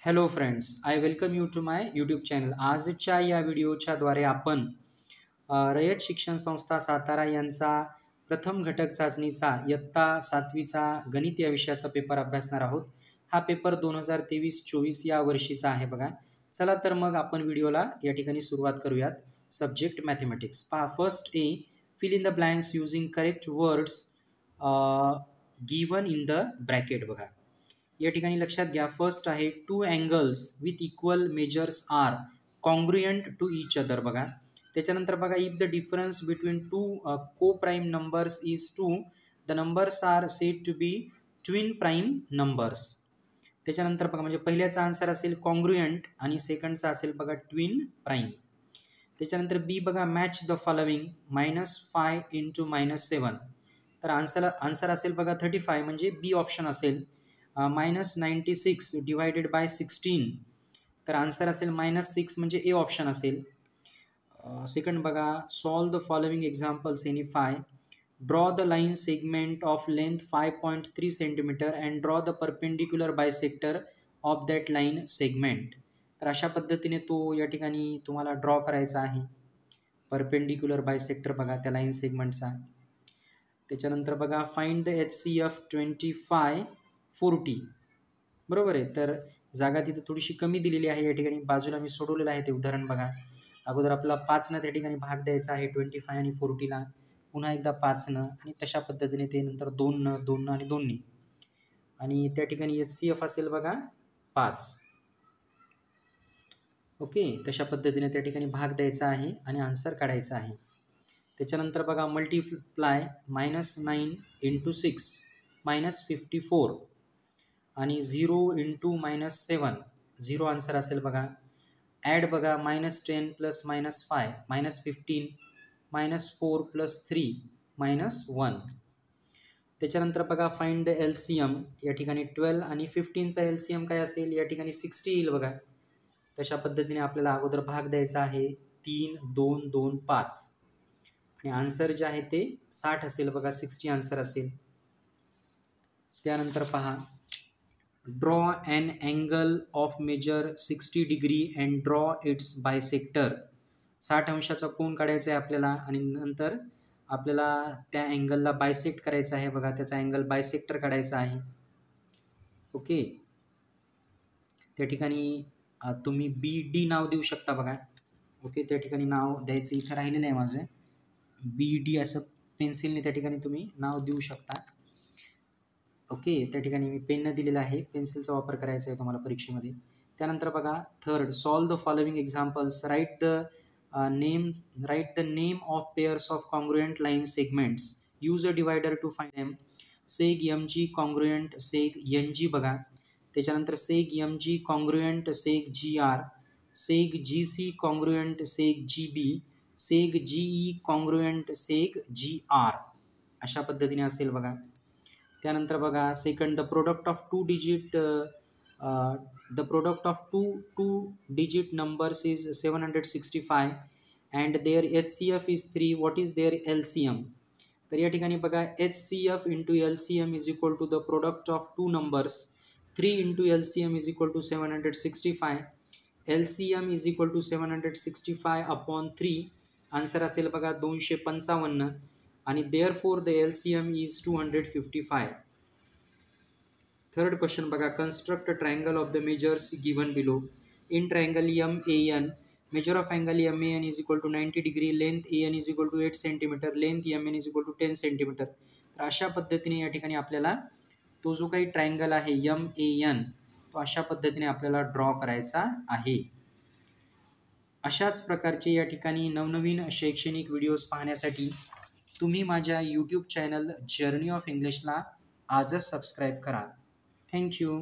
Hello friends, I welcome you to my YouTube channel. आजच्या या व्हिडिओच्या द्वारे आपण रयत शिक्षण संस्था सातारा यांचा प्रथम घटक चाचणीचा इयत्ता 7वीचा गणित या विषयाचा पेपर अभ्यासणार आहोत. हा पेपर 2023-24 या वर्षीचा आहे बघा. चला तर मग आपण व्हिडिओला या ठिकाणी सुरुवात करूयात. Subject mathematics. पहा, first A, fill in the blanks using correct words given in the bracket. बघा या ठिकाणी लक्षात घ्या, फर्स्ट आहे two angles with equal measures are congruent to each other. बघा त्याच्यानंतर बघा, if the difference between two coprime numbers is 2, the numbers are said to be twin prime numbers. त्याच्यानंतर बघा, म्हणजे पहिल्याचा आन्सर असेल कॉन्ग्रुएंट आणि सेकंडचा असेल बघा ट्विन प्राईम. त्याच्यानंतर बी बघा, मॅच द फॉलोइंग -5 इंटू -7. तर आन्सर असेल बघा 35, म्हणजे बी ऑप्शन असेल. -96 डिवायडेड बाय 16, तर आन्सर असेल -6, म्हणजे ए ऑप्शन असेल. सेकंड बघा, solve the following examples any 5. Draw the line segment of length 5.3 centimetre and draw the perpendicular bisector of that line segment. तर अशा पद्धतीने तो या ठिकाणी तुम्हाला ड्रॉ करायचा आहे परपेंडिक्युलर बायसेक्टर बघा त्या लाईन सेगमेंटचा. त्याच्यानंतर बघा, फाइंड द HCF 2540. बरोबर आहे. तर जागा तिथे थोडीशी कमी दिलेली आहे या ठिकाणी, बाजूला मी सोडवलेलं आहे ते उदाहरण बघा. अगोदर आपला 5 त्या ठिकाणी भाग द्यायचा आहे 25 आणि 40ला, पुन्हा एकदा 5 आणि तशा पद्धतीने ते नंतर 2 आणि 2 आणि त्या ठिकाणी HCF असेल बघा 5. ओके, तशा पद्धतीने त्या ठिकाणी भाग द्यायचा आहे आणि आन्सर काढायचा आहे. त्याच्यानंतर बघा, मल्टिप्लाय -9 इंटू 6 -54 आणि 0 इंटू -7, 0 आन्सर असेल बघा. ॲड बघा, -10 प्लस -5 -15 -4 प्लस 3 -1. त्याच्यानंतर बघा, फाइंड द LCM. या ठिकाणी 12 आणि 15चा LCM काय असेल, या ठिकाणी 60 येईल बघा. तशा पद्धतीने आपल्याला अगोदर भाग द्यायचा आहे 3, 2, 2, 5 आणि आन्सर जे आहे ते 60 असेल बघा, 60 आन्सर असेल. त्यानंतर पहा, draw an angle of measure 60 degree and draw its bisector. 60 अंशाचा कोन काढायचा आहे आपल्याला आणि नंतर आपल्याला त्या अँगलला बायसेक्ट करायचं आहे बघा, त्याचा अँगल बायसेक्टर काढायचा आहे. ओके, त्या ठिकाणी तुम्ही BD नाव देऊ शकता बघा. ओके, त्या ठिकाणी नाव द्यायचं इथं राहिलेलं आहे माझं, BD असं पेन्सिलने त्या ठिकाणी तुम्ही नाव देऊ शकता. ओके, त्या ठिकाणी मी पेननं दिलेलं आहे, पेन्सिलचा वापर करायचा आहे तुम्हाला परीक्षेमध्ये. त्यानंतर बघा, third, solve the following examples. Write the name of pairs of congruent line segments. Use a divider to find them. Seg MG congruent seg NG बघा. त्याच्यानंतर seg MG congruent seg GR, seg GC congruent seg GB, seg GE congruent seg GR. अशा पद्धतीने असेल बघा. त्यानंतर बघा, second, the product of two digit numbers is 765 and their HCF is 3. What is their LCM. तर या ठिकाणी बघा, HCF into LCM is equal to the product of two numbers. 3 into LCM is equal to 765. LCM is equal to 765 upon 3. Answer असेल बघा 255 आणि therefore the LCM is 255. Third question बघा, construct a triangle of the measures given below. In triangle MAN, measure of angle MAN is equal to 90 degree, length AN is equal to 8 cm, length MN is equal to 10 cm. तर अशा पद्धतीने या ठिकाणी आपल्याला तो जो काही triangle आहे MAN, तो अशा पद्धतीने आपल्याला ड्रॉ करायचा आहे. अशाच प्रकारचे या ठिकाणी नवनवीन शैक्षणिक व्हिडिओज पाहण्यासाठी तुम्ही माझ्या यूट्यूब चॅनल जर्नी ऑफ इंग्लिशला आजच सबस्क्राईब करा. थँक्यू.